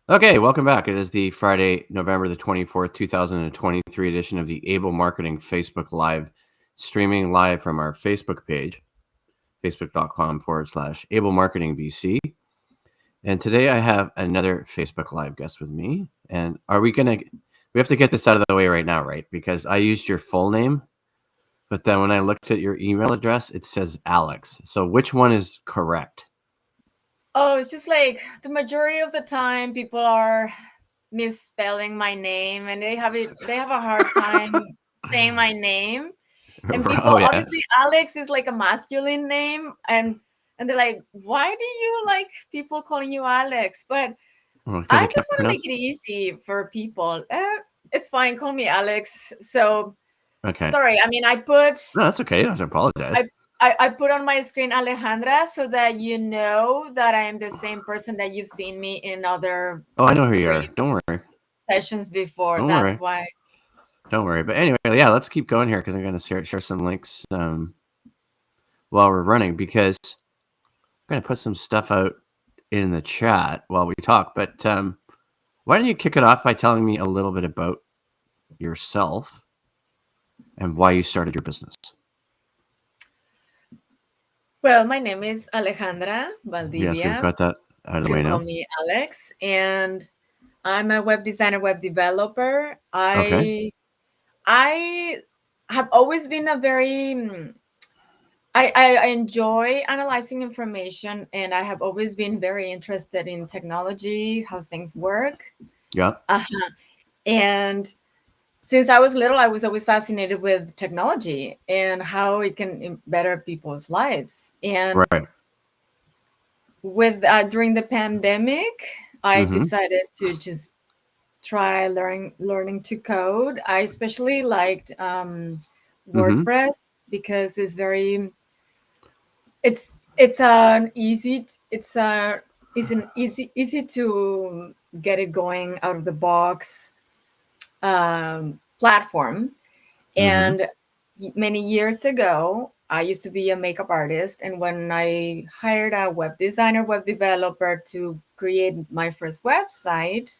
Okay, welcome back. It is the Friday, November the 24th, 2023 edition of the Abel Marketing Facebook Live, streaming live from our Facebook page, facebook.com/Abel Marketing BC. And today I have another Facebook Live guest with me. And we have to get this out of the way right now, right? Because I used your full name, but then when I looked at your email address, it says Alex. So which one is correct? Oh, it's just like the majority of the time people are misspelling my name and they have a hard time saying my name. And people Oh, yeah. obviously Alex is like a masculine name and they're like, why do you like people calling you Alex? But Well, 'cause I I can't just want to pronounce. make it easy for people. It's fine, call me Alex. So Okay. sorry, I mean I put No, that's okay. I don't have to apologize. I put on my screen Alejandra so that you know that I am the same person that you've seen me in other Oh, I know who you are. stream Don't worry. sessions before. Don't That's worry. why. Don't worry. But anyway, yeah, let's keep going here because I'm going to share some links while we're running because I'm going to put some stuff out in the chat while we talk. But why don't you kick it off by telling me a little bit about yourself and why you started your business? Well, my name is Alejandra Valdivia. Yes, we've got that out of the You way can call now. me Alex, and I'm a web designer, web developer. Okay. I have always been a very I enjoy analyzing information, and I have always been very interested in technology, how things work. Yeah. Uh-huh. And since I was little, I was always fascinated with technology and how it can better people's lives. And Right. with during the pandemic, I Mm-hmm. decided to just try learning to code. I especially liked Mm-hmm. WordPress because it's an easy it's a it's an easy to get it going out of the box platform. Mm-hmm. And many years ago, I used to be a makeup artist. And when I hired a web designer, web developer to create my first website,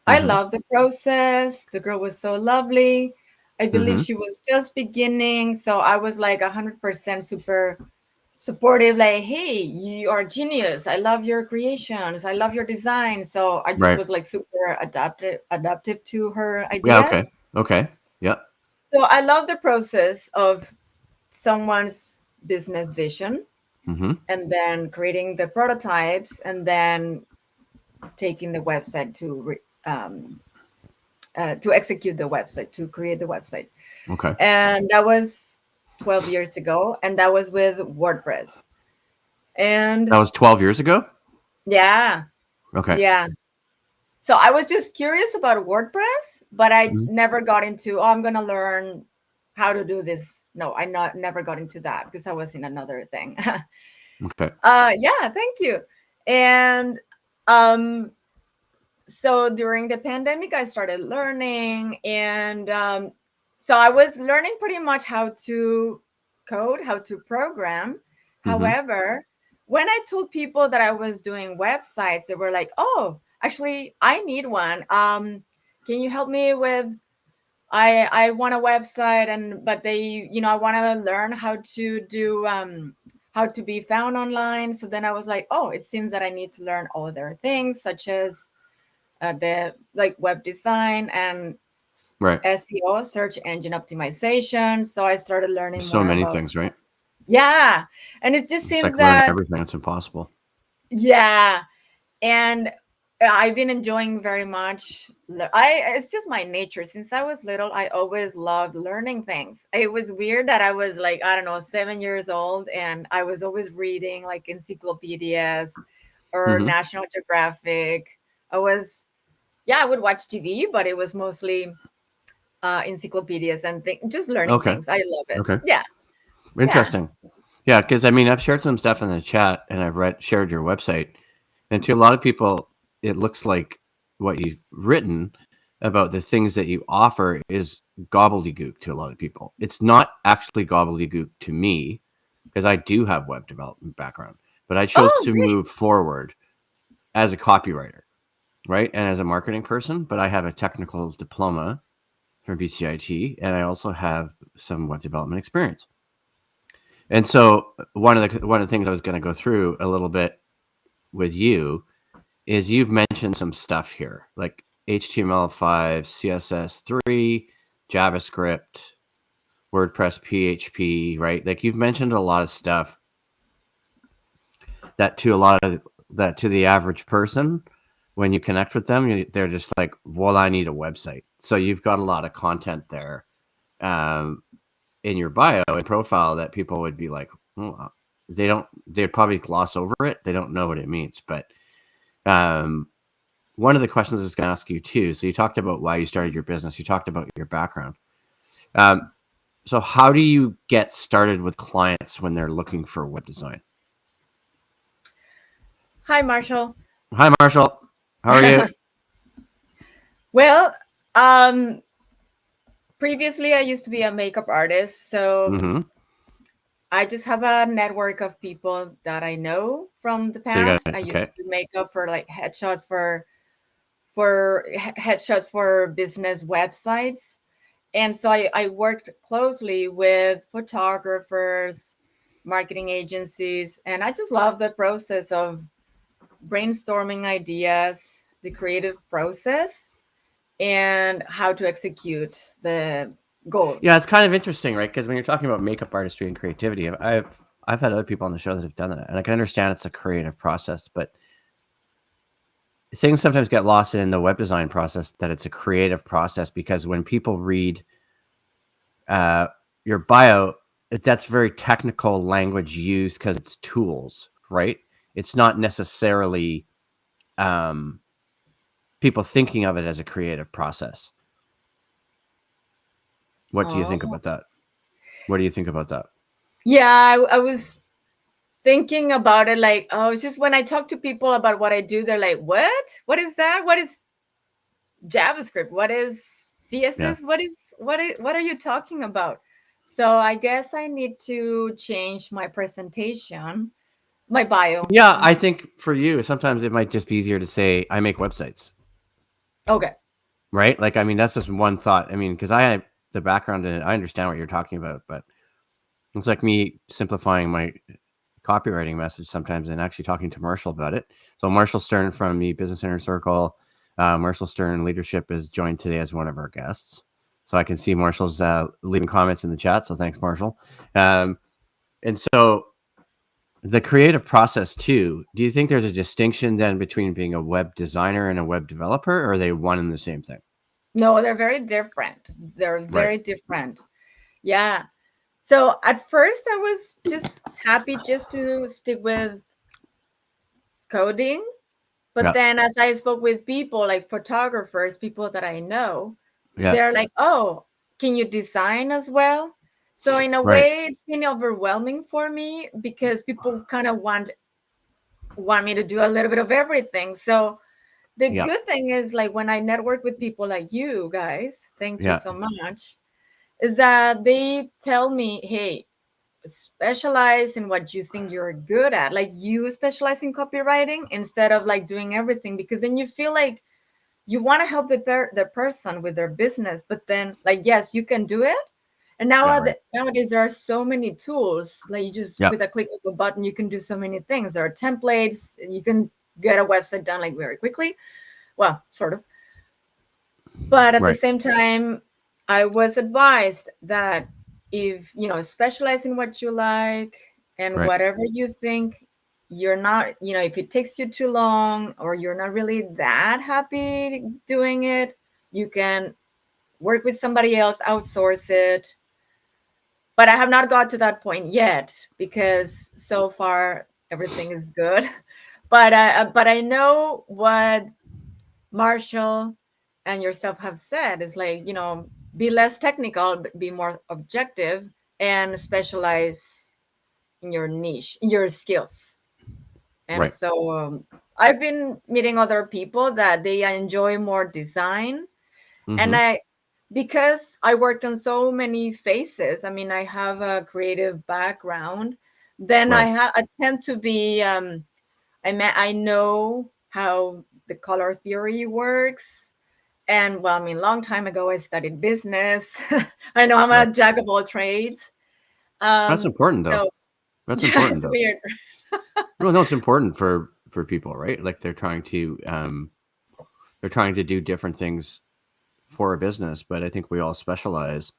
I Mm-hmm. loved the process. The girl was so lovely. I believe Mm-hmm. she was just beginning. So I was like 100% super supportive, like, hey, you are a genius. I love your creations. I love your design. So I just Right. was like super adaptive to her Yeah. Okay. ideas. Okay. Yeah. So I love the process of someone's business vision Mm-hmm. and then creating the prototypes and then taking the website to execute the website, to create the website. Okay. And that was 12 years ago, and that was with WordPress. That And was 12 years ago. yeah, Okay. yeah. So I was just curious about WordPress, but I Mm-hmm. never got into, oh, I'm going to learn how to do this. No, never got into that because I was in another thing. Okay. Yeah, thank you. And um, so during the pandemic, I started learning, and so I was learning pretty much how to code, how to program. Mm-hmm. However, when I told people that I was doing websites, they were like, "Oh, actually, I need one. Can you help me with? I want a website, and but I want to learn how to do how to be found online." So then I was like, "Oh, it seems that I need to learn other things such as the like web design and Right. SEO, search engine optimization." So I started learning So more many about, things, right? yeah, and it just It's seems like learning that, everything. It's impossible. yeah, and I've been enjoying very much. It's just my nature. Since I was little, I always loved learning things. It was weird that I was like, I don't know, 7 years old, and I was always reading like encyclopedias or Mm-hmm. National Geographic. I was, yeah, I would watch TV, but it was mostly encyclopedias and just learning Okay. things. I love it. Okay. Yeah, yeah. Interesting. Yeah, because I mean, I've shared some stuff in the chat, and I've shared your website, and to a lot of people, it looks like what you've written about the things that you offer is gobbledygook to a lot of people. It's not actually gobbledygook to me because I do have web development background, but I chose Oh, to great. move forward as a copywriter. right? And as a marketing person, but I have a technical diploma from BCIT, and I also have some web development experience. And so one of the things I was going to go through a little bit with you is you've mentioned some stuff here, like HTML5, CSS3, JavaScript, WordPress, PHP, right? Like you've mentioned a lot of stuff that to the average person, when you connect with them, they're just like, well, I need a website. So you've got a lot of content there in your bio and profile that people would be like, oh, they'd probably gloss over it. They don't know what it means. But one of the questions I was going to ask you too. So you talked about why you started your business. You talked about your background. So how do you get started with clients when they're looking for web design? Hi, Marshall. Hi, Marshall. How are you? Well, previously I used to be a makeup artist, so I just have a network of people that I know from the past. I used to do makeup for like headshots for business websites. And so I worked closely with photographers, marketing agencies, and I just love the process of brainstorming ideas, the creative process, and how to execute the goals. Yeah, it's kind of interesting, right? Because when you're talking about makeup artistry and creativity, I've had other people on the show that have done that, and I can understand it's a creative process, but things sometimes get lost in the web design process that it's a creative process, because when people read your bio, that's very technical language used because it's tools, right? It's not necessarily people thinking of it as a creative process. What do you think about that? What do you think about that? Yeah, I was thinking about it like, oh, it's just when I talk to people about what I do, they're like, what? What is that? What is JavaScript? What is CSS? Yeah. What are you talking about? So I guess I need to change my presentation, my bio. Yeah, I think for you, sometimes it might just be easier to say, I make websites. Okay. Right? Like, I mean, that's just one thought. I mean, because I have the background in it, I understand what you're talking about, but it's like me simplifying my copywriting message sometimes and actually talking to Marshall about it. So Marshall Stern from the Business Inner Circle, Marshall Stern Leadership, is joined today as one of our guests. So I can see Marshall's leaving comments in the chat. So thanks, Marshall. And so the creative process too, do you think there's a distinction then between being a web designer and a web developer, or are they one and the same thing? No, they're very different. They're very different. Yeah. So at first I was just happy just to stick with coding. But then as I spoke with people like photographers, people that I know, they're like, oh, can you design as well? So in a way, it's been overwhelming for me because people kind of want me to do a little bit of everything. So the good thing is, like, when I network with people like you guys, thank you so much, is that they tell me, hey, specialize in what you think you're good at. Like, you specialize in copywriting instead of like doing everything, because then you feel like you want to help the person with their business, but then, like, yes, you can do it. And nowadays there are so many tools, like you just with a click of a button you can do so many things. There are templates, you can get a website done like very quickly, well, sort of. But at the same time, I was advised that if specialize in what you like and whatever you think, you're not, if it takes you too long or you're not really that happy doing it, you can work with somebody else, outsource it. But I have not got to that point yet, because so far everything is good. But I know what Marshall and yourself have said is like, be less technical, but be more objective and specialize in your niche, in your skills. And so I've been meeting other people that they enjoy more design. And because I worked on so many faces, I mean, I have a creative background, then I tend to be, I know how the color theory works. And well, I mean, long time ago, I studied business. I know I'm a jack of all trades. That's important, though. So That's yeah, important, it's though. weird. No, it's important for people, right? Like they're trying to do different things for a business, but I think we all specialize.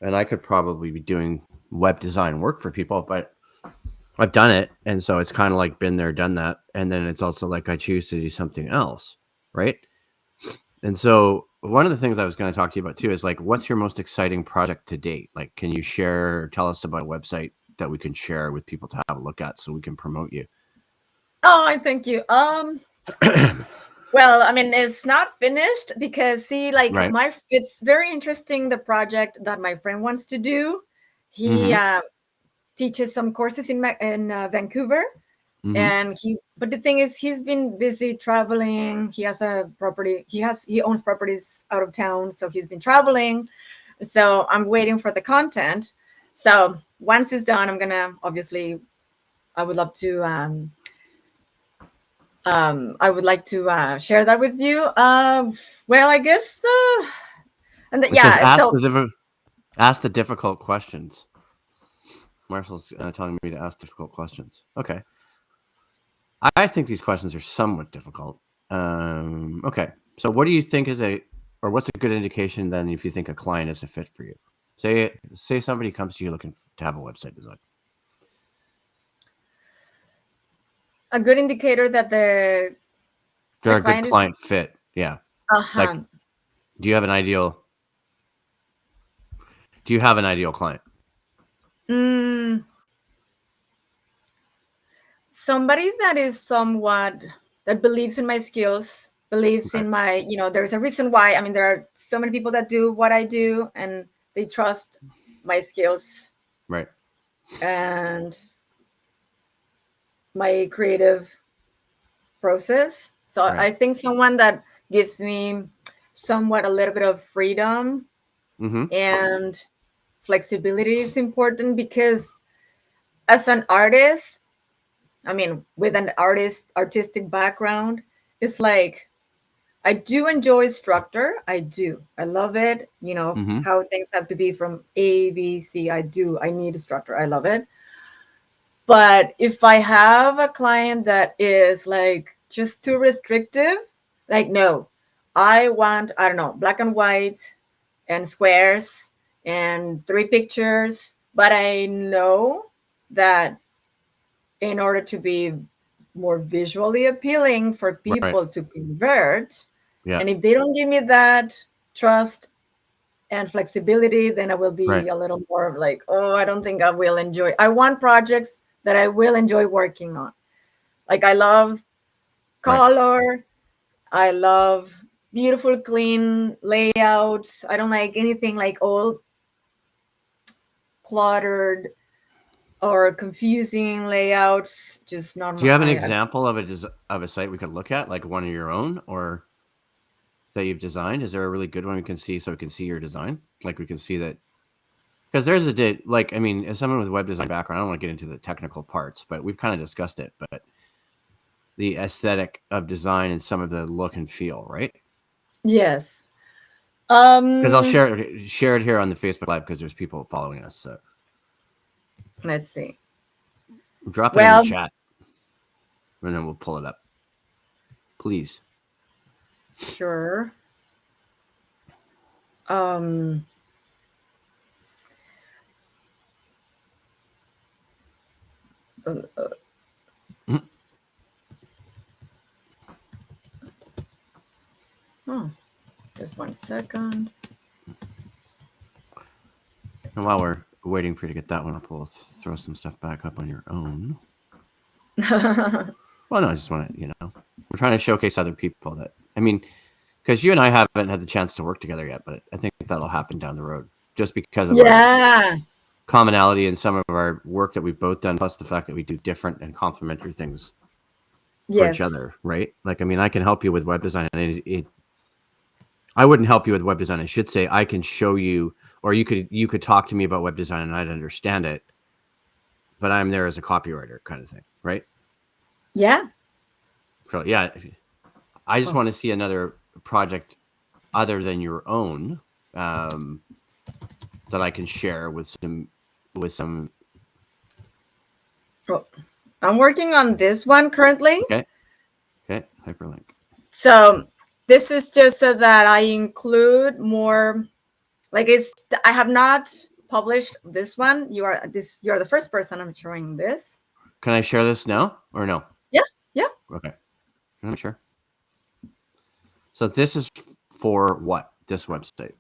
And I could probably be doing web design work for people, but I've done it, and so it's kind of like been there, done that. And then it's also like I choose to do something else, right? And so one of the things I was going to talk to you about too is like, what's your most exciting project to date? Like, can you share or tell us about a website that we can share with people to have a look at so we can promote you? Oh, I thank you. Well, I mean, it's not finished because see, like Right. it's very interesting the project that my friend wants to do. He Mm-hmm. teaches some courses in Vancouver, Mm-hmm. and but the thing is, he's been busy traveling. He has a property. He owns properties out of town, so he's been traveling. So I'm waiting for the content. So once it's done, I'm gonna obviously. I would love to. I would like to share that with you. Well, I guess, and It says yeah. So ask the difficult questions. Marshall's telling me to ask difficult questions. Okay. I think these questions are somewhat difficult. Okay. So what do you think what's a good indication then if you think a client is a fit for you? Say somebody comes to you looking to have a website design. a good indicator that They're the a good client is client fit. Yeah. Like, uh-huh. do you have an ideal client? Mm, somebody that is somewhat that believes in my skills, believes Okay. in my, there's a reason why. I mean, there are so many people that do what I do, and they trust my skills Right. and my creative process. So Right. I think someone that gives me somewhat a little bit of freedom Mm-hmm. and flexibility is important because as an artist, I mean, with an artistic background, it's like I do enjoy structure. I do. I love it. Mm-hmm. How things have to be from A, B, C. I do. I need a structure. I love it. But if I have a client that is like just too restrictive, like, no, I want, I don't know, black and white and squares and 3 pictures. But I know that in order to be more visually appealing for Right. people to convert, Yeah. and if they don't give me that trust and flexibility, then I will Right. be a little more like, oh, I don't think I will enjoy. I want projects that I will enjoy working on. Like I love Right. color, I love beautiful, clean layouts. I don't like anything like all cluttered or confusing layouts. Just not Do you have an my. example of a site we could look at, like one of your own or that you've designed? Is there a really good one we can see so we can see your design? Like we can see that because there's like, I mean, as someone with web design background, I don't want to get into the technical parts, but we've kind of discussed it. But the aesthetic of design and some of the look and feel, right? Yes. Because I'll share it here on the Facebook Live because there's people following us. So Let's see. drop it in the Well, chat, and then we'll pull it up, please. sure. Um, oh, just 1 second. And while we're waiting for you to get that one up, we'll throw some stuff back up on your own. Well, no, I just want to, we're trying to showcase other people that, I mean, because you and I haven't had the chance to work together yet, but I think that'll happen down the road just because of our Yeah. commonality in some of our work that we've both done, plus the fact that we do different and complementary things for each Yes. other, right? Like, I mean, I can help you with web design, and I wouldn't help you with web design. I should say I can show you, or you could talk to me about web design and I'd understand it, but I'm there as a copywriter kind of thing, right? Yeah. So yeah, I just want to see another project other than your own that I can share with some. Oh, I'm working on this one currently. Okay, hyperlink. So this is just so that I include more. Like I have not published this one. You are the first person I'm showing this. Can I share this now or no? Yeah, yeah. Okay, I'm sure. So this is for what? This website.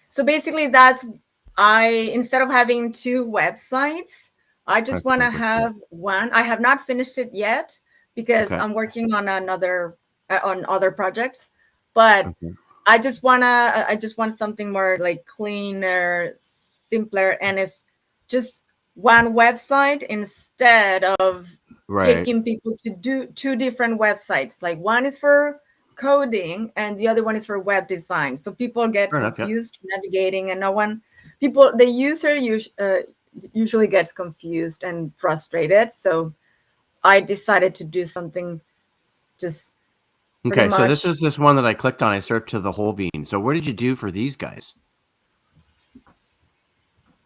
So basically, instead of having two websites, I just want to have one. I have not finished it yet because I'm working on on other projects, but I just want something more like cleaner, simpler, and it's just one website instead of taking people to do two different websites. Like one is for coding and the other one is for web design. So people get confused navigating, and the user usually gets confused and frustrated. So I decided to do something just okay. So this is this one that I clicked on. I surfed to the whole bean. So what did you do for these guys?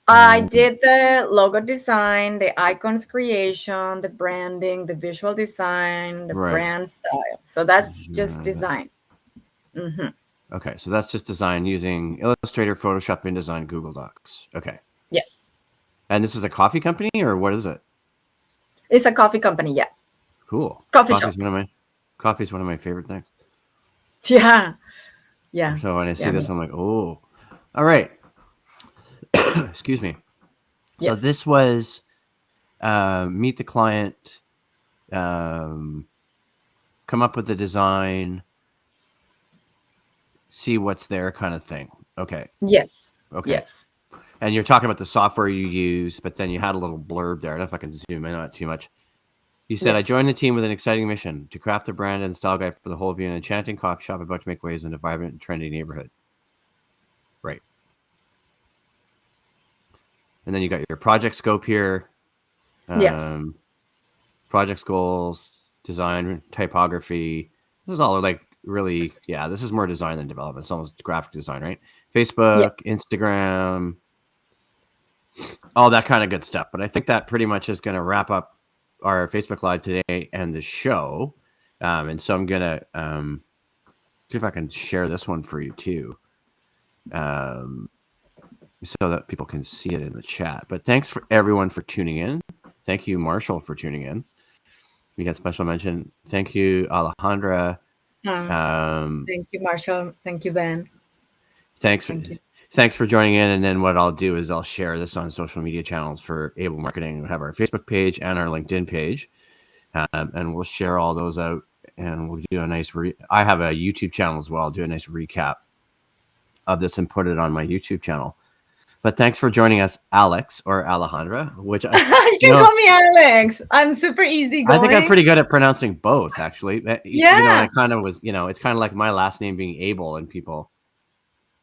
I did the logo design, the icons creation, the branding, the visual design, the brand style. So that's just design. Mm-hmm. Okay, so that's just design using Illustrator, Photoshop, InDesign, Google Docs. Okay. Yes. And this is a coffee company, or what is it? It's a coffee company, yeah. Cool. Coffee shop. Coffee's one of my favorite things. Yeah. Yeah. So when I see this, I'm like, oh. All right. Excuse me. So this was meet the client, come up with the design, see what's there kind of thing. Okay. Yes. Okay. Yes. And you're talking about the software you use, but then you had a little blurb there. I don't know if I can zoom in on it too much. You said, I joined the team with an exciting mission to craft a brand and style guide for the whole of an enchanting coffee shop about to make waves in a vibrant and trendy neighborhood. Right. And then you got your project scope here. Yes. Project's goals, design, typography. This is all like really, this is more design than development. It's almost graphic design, right? Facebook, Instagram, all that kind of good stuff. But I think that pretty much is going to wrap up our Facebook Live today and the show. And so I'm going to see if I can share this one for you too. So that people can see it in the chat. But thanks for everyone for tuning in. Thank you, Marshall, for tuning in. We got special mention. Thank you, Alejandra. Thank you, Marshall. Thank you, Ben. Thanks for joining in. And then what I'll do is I'll share this on social media channels for Abel Marketing. We have our Facebook page and our LinkedIn page. And we'll share all those out. And we'll do a nice I have a YouTube channel as well. I'll do a nice recap of this and put it on my YouTube channel. But thanks for joining us, Alex or Alejandra. Which you can call me Alex. I'm super easy going. I think I'm pretty good at pronouncing both, actually. I kind of was. It's kind of like my last name being Abel, and people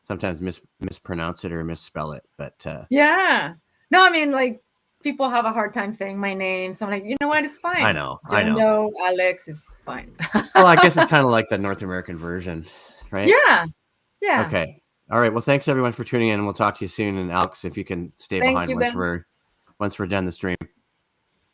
sometimes mispronounce it or misspell it. But no, I mean, like people have a hard time saying my name, so I'm like, you know what, it's fine. I know. Alex is fine. Well, I guess it's kind of like the North American version, right? Yeah. Okay. All right. Well, thanks everyone for tuning in, and we'll talk to you soon. And Alex, if you can stay behind once we're done the stream.